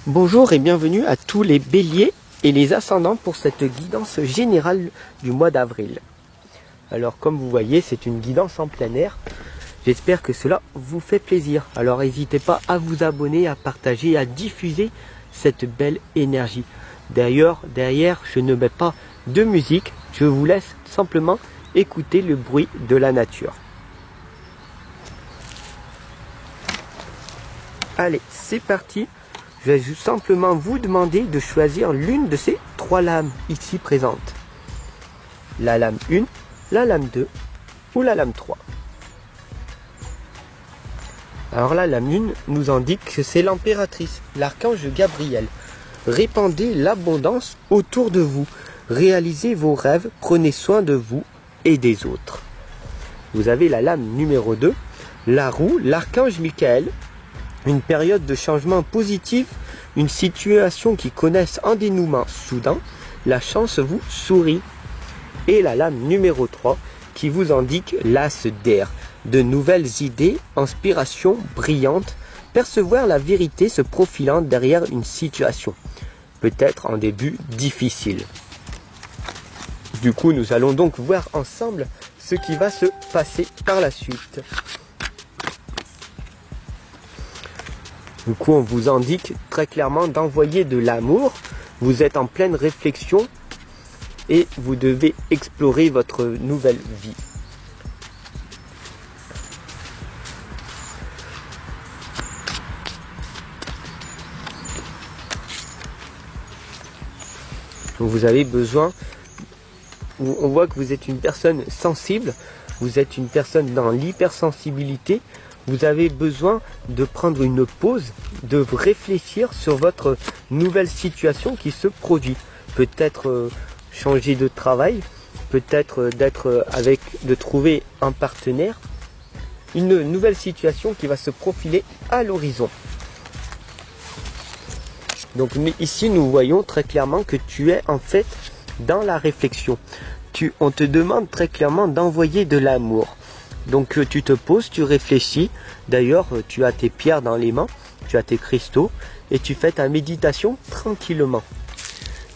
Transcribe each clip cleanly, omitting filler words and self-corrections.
Bonjour et bienvenue à tous les béliers et les ascendants pour cette guidance générale du mois d'avril. Alors comme vous voyez, c'est une guidance en plein air. J'espère que cela vous fait plaisir. Alors n'hésitez pas à vous abonner, à partager, à diffuser cette belle énergie. D'ailleurs, derrière, je ne mets pas de musique, je vous laisse simplement écouter le bruit de la nature. Allez, c'est parti. Je vais simplement vous demander de choisir l'une de ces trois lames ici présentes. La lame 1, la lame 2 ou la lame 3. Alors la lame 1 nous indique que c'est l'impératrice, l'archange Gabriel. Répandez l'abondance autour de vous. Réalisez vos rêves, prenez soin de vous et des autres. Vous avez la lame numéro 2, la roue, l'archange Michael. Une période de changement positif, une situation qui connaisse un dénouement soudain, la chance vous sourit. Et la lame numéro 3 qui vous indique l'as d'air, de nouvelles idées, inspiration brillante, percevoir la vérité se profilant derrière une situation, peut-être un début difficile. Du coup, nous allons donc voir ensemble ce qui va se passer par la suite. Du coup, on vous indique très clairement d'envoyer de l'amour. Vous êtes en pleine réflexion et vous devez explorer votre nouvelle vie. Vous avez besoin, on voit que vous êtes une personne sensible, vous êtes une personne dans l'hypersensibilité. Vous avez besoin de prendre une pause, de réfléchir sur votre nouvelle situation qui se produit. Peut-être changer de travail, peut-être de trouver un partenaire. Une nouvelle situation qui va se profiler à l'horizon. Donc ici nous voyons très clairement que tu es en fait dans la réflexion. On te demande très clairement d'envoyer de l'amour. Donc tu te poses, tu réfléchis. D'ailleurs, tu as tes pierres dans les mains, tu as tes cristaux et tu fais ta méditation tranquillement.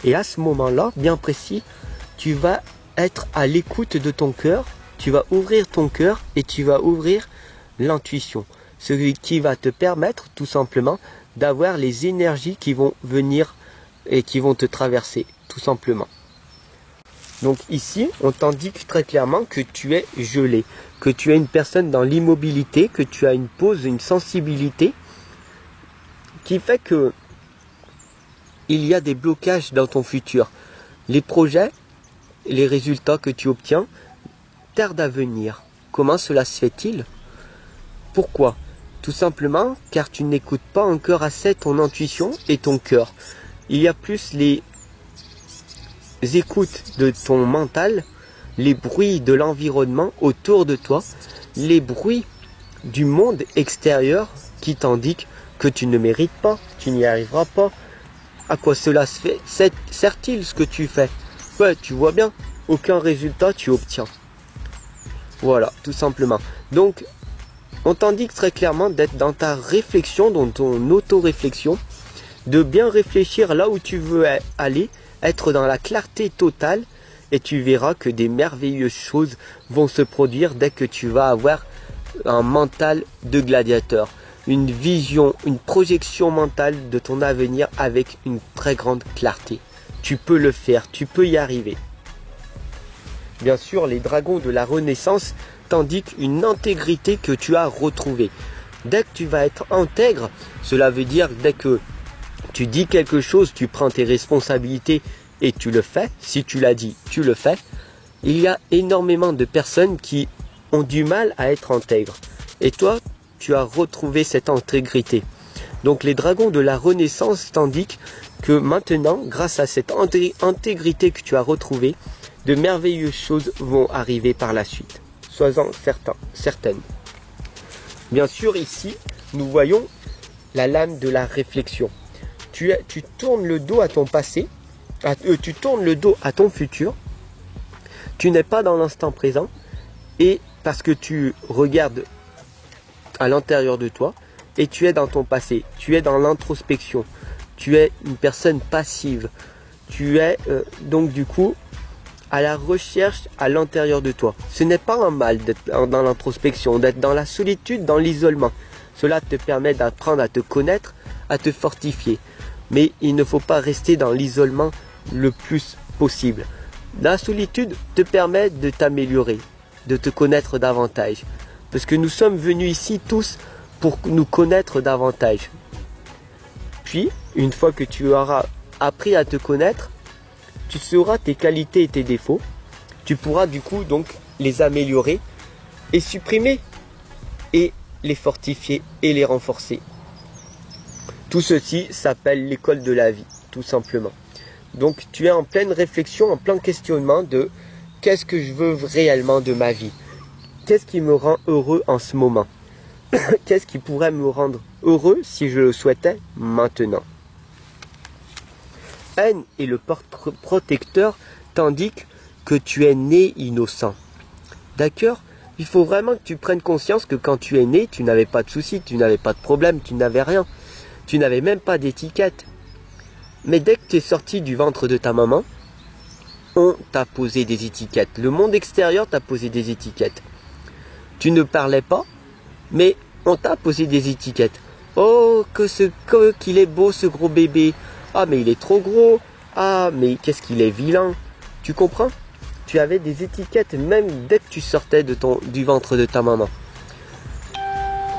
Et à ce moment-là, bien précis, tu vas être à l'écoute de ton cœur, tu vas ouvrir ton cœur et tu vas ouvrir l'intuition. Ce qui va te permettre tout simplement d'avoir les énergies qui vont venir et qui vont te traverser, tout simplement. Donc ici, on t'indique très clairement que tu es gelé, que tu es une personne dans l'immobilité, que tu as une pause, une sensibilité qui fait que il y a des blocages dans ton futur. Les projets, les résultats que tu obtiens tardent à venir. Comment cela se fait-il? Pourquoi? Tout simplement car tu n'écoutes pas encore assez ton intuition et ton cœur. Il y a plus les écoutes de ton mental, les bruits de l'environnement autour de toi, les bruits du monde extérieur qui t'indiquent que tu ne mérites pas, tu n'y arriveras pas. À quoi cela se fait? Sert-il ce que tu fais? Ouais, tu vois bien, aucun résultat tu obtiens. Voilà, tout simplement. Donc, on t'indique très clairement d'être dans ta réflexion, dans ton auto-réflexion, de bien réfléchir là où tu veux aller, être dans la clarté totale et tu verras que des merveilleuses choses vont se produire dès que tu vas avoir un mental de gladiateur, une vision, une projection mentale de ton avenir avec une très grande clarté. Tu peux le faire, tu peux y arriver. Bien sûr, les dragons de la Renaissance t'indiquent une intégrité que tu as retrouvée. Dès que tu vas être intègre, cela veut dire dès que tu dis quelque chose, tu prends tes responsabilités et tu le fais. Si tu l'as dit, tu le fais. Il y a énormément de personnes qui ont du mal à être intègres. Et toi, tu as retrouvé cette intégrité. Donc les dragons de la Renaissance t'indiquent que maintenant, grâce à cette intégrité que tu as retrouvée, de merveilleuses choses vont arriver par la suite. Sois-en certaine. Bien sûr, ici, nous voyons la lame de la réflexion. Tu tournes le dos à ton passé, tu tournes le dos à ton futur, tu n'es pas dans l'instant présent, et parce que tu regardes à l'intérieur de toi, et tu es dans ton passé, tu es dans l'introspection, Tu es une personne passive. Tu es donc du coup à la recherche à l'intérieur de toi. Ce n'est pas un mal d'être dans l'introspection, d'être dans la solitude, dans l'isolement. Cela te permet d'apprendre à te connaître, à te fortifier. Mais il ne faut pas rester dans l'isolement le plus possible. La solitude te permet de t'améliorer, de te connaître davantage. Parce que nous sommes venus ici tous pour nous connaître davantage. Puis, une fois que tu auras appris à te connaître, tu sauras tes qualités et tes défauts. Tu pourras du coup donc les améliorer et supprimer et les fortifier et les renforcer. Tout ceci s'appelle l'école de la vie, tout simplement. Donc tu es en pleine réflexion, en plein questionnement de qu'est-ce que je veux réellement de ma vie? Qu'est-ce qui me rend heureux en ce moment? Qu'est-ce qui pourrait me rendre heureux si je le souhaitais maintenant? Haine et le protecteur t'indiquent que tu es né innocent. D'accord? Il faut vraiment que tu prennes conscience que quand tu es né, tu n'avais pas de soucis, tu n'avais pas de problème, tu n'avais rien. Tu n'avais même pas d'étiquette. Mais dès que tu es sorti du ventre de ta maman, on t'a posé des étiquettes. Le monde extérieur t'a posé des étiquettes. Tu ne parlais pas, mais on t'a posé des étiquettes. Oh, qu'il est beau ce gros bébé. Ah, mais il est trop gros. Ah, mais qu'est-ce qu'il est vilain. Tu comprends? Tu avais des étiquettes même dès que tu sortais du ventre de ta maman.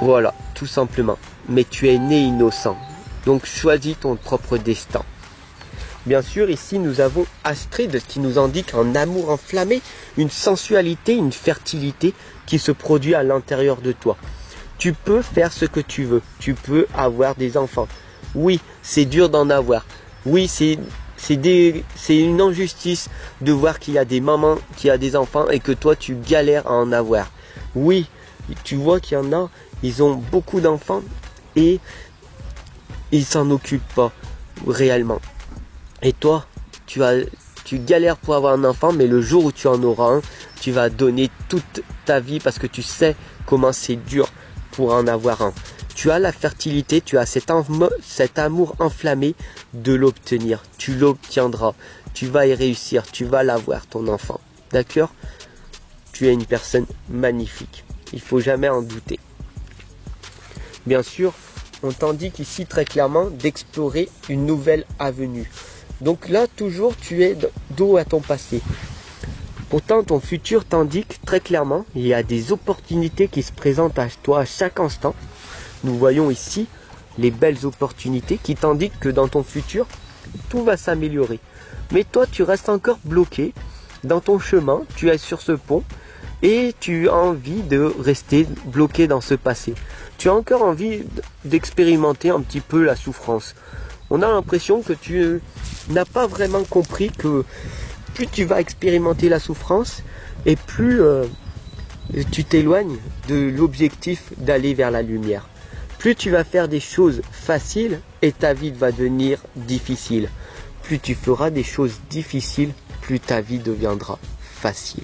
Voilà, tout simplement. Mais tu es né innocent. Donc choisis ton propre destin. Bien sûr, ici nous avons Astrid qui nous indique un amour enflammé, une sensualité, une fertilité qui se produit à l'intérieur de toi. Tu peux faire ce que tu veux. Tu peux avoir des enfants. Oui, c'est dur d'en avoir. Oui, c'est une injustice de voir qu'il y a des mamans qui ont des enfants et que toi tu galères à en avoir. Oui, tu vois qu'il y en a, ils ont beaucoup d'enfants et ils s'en occupent pas réellement. Et toi, tu galères pour avoir un enfant, mais le jour où tu en auras un, tu vas donner toute ta vie parce que tu sais comment c'est dur pour en avoir un. Tu as la fertilité, tu as cet amour enflammé de l'obtenir. Tu l'obtiendras. Tu vas y réussir. Tu vas l'avoir, ton enfant. D'accord? Tu es une personne magnifique. Il ne faut jamais en douter. Bien sûr, on t'indique ici très clairement d'explorer une nouvelle avenue. Donc là, toujours, tu es dos à ton passé. Pourtant, ton futur t'indique très clairement, il y a des opportunités qui se présentent à toi à chaque instant. Nous voyons ici les belles opportunités qui t'indiquent que dans ton futur, tout va s'améliorer. Mais toi, tu restes encore bloqué dans ton chemin, tu es sur ce pont et tu as envie de rester bloqué dans ce passé. Tu as encore envie d'expérimenter un petit peu la souffrance. On a l'impression que tu n'as pas vraiment compris que plus tu vas expérimenter la souffrance et plus tu t'éloignes de l'objectif d'aller vers la lumière. Plus tu vas faire des choses faciles et ta vie va devenir difficile. Plus tu feras des choses difficiles, plus ta vie deviendra facile.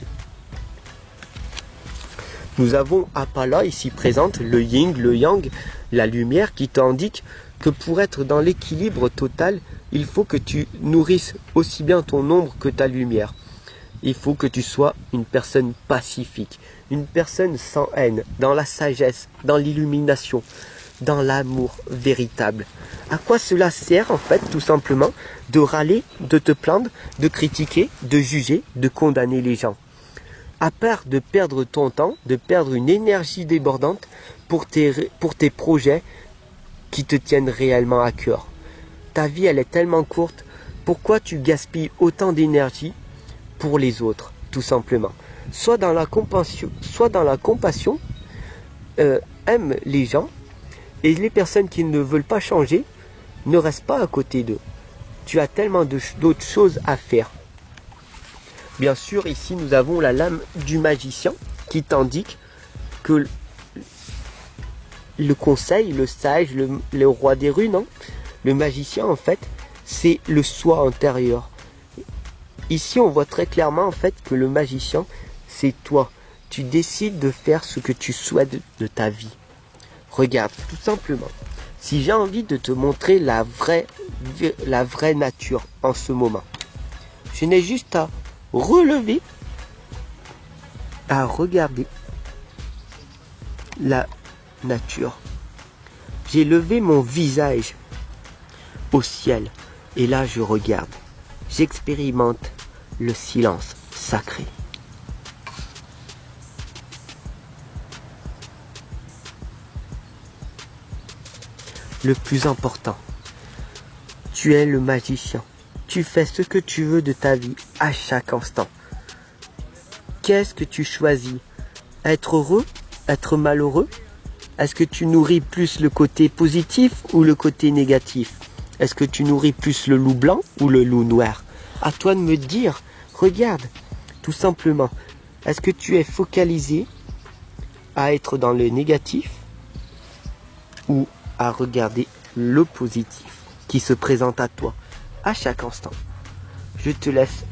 Nous avons Apala ici présente, le yin, le yang, la lumière qui t'indique que pour être dans l'équilibre total, il faut que tu nourrisses aussi bien ton ombre que ta lumière. Il faut que tu sois une personne pacifique, une personne sans haine, dans la sagesse, dans l'illumination, dans l'amour véritable. À quoi cela sert en fait tout simplement de râler, de te plaindre, de critiquer, de juger, de condamner les gens? À part de perdre ton temps, de perdre une énergie débordante pour tes projets qui te tiennent réellement à cœur. Ta vie elle est tellement courte, pourquoi tu gaspilles autant d'énergie pour les autres, tout simplement? Soit dans la compassion, aime les gens, et les personnes qui ne veulent pas changer ne restent pas à côté d'eux. Tu as tellement d'autres choses à faire. Bien sûr, ici nous avons la lame du magicien qui t'indique que le conseil, le sage, le roi des runes, hein, le magicien en fait, c'est le soi intérieur. Ici on voit très clairement en fait que le magicien, c'est toi. Tu décides de faire ce que tu souhaites de ta vie. Regarde, tout simplement, si j'ai envie de te montrer la vraie la vraie nature en ce moment. Je n'ai juste à relever, à regarder la nature. J'ai levé mon visage au ciel et là je regarde. J'expérimente le silence sacré. Le plus important, tu es le magicien. Tu fais ce que tu veux de ta vie à chaque instant. Qu'est-ce que tu choisis? Être heureux? Être malheureux? Est-ce que tu nourris plus le côté positif ou le côté négatif? Est-ce que tu nourris plus le loup blanc ou le loup noir? À toi de me dire. Regarde, tout simplement. Est-ce que tu es focalisé à être dans le négatif ou à regarder le positif qui se présente à toi à chaque instant? Je te laisse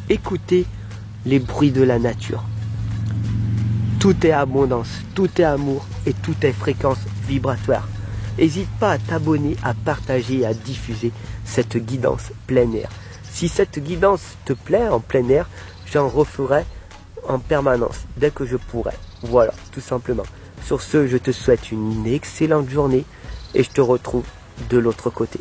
écouter les bruits de la nature. Tout est abondance, tout est amour et tout est fréquence vibratoire. N'hésite pas à t'abonner, à partager et à diffuser cette guidance plein air. Si cette guidance te plaît en plein air, j'en referai en permanence dès que je pourrai. Voilà, tout simplement. Sur ce, je te souhaite une excellente journée et je te retrouve de l'autre côté.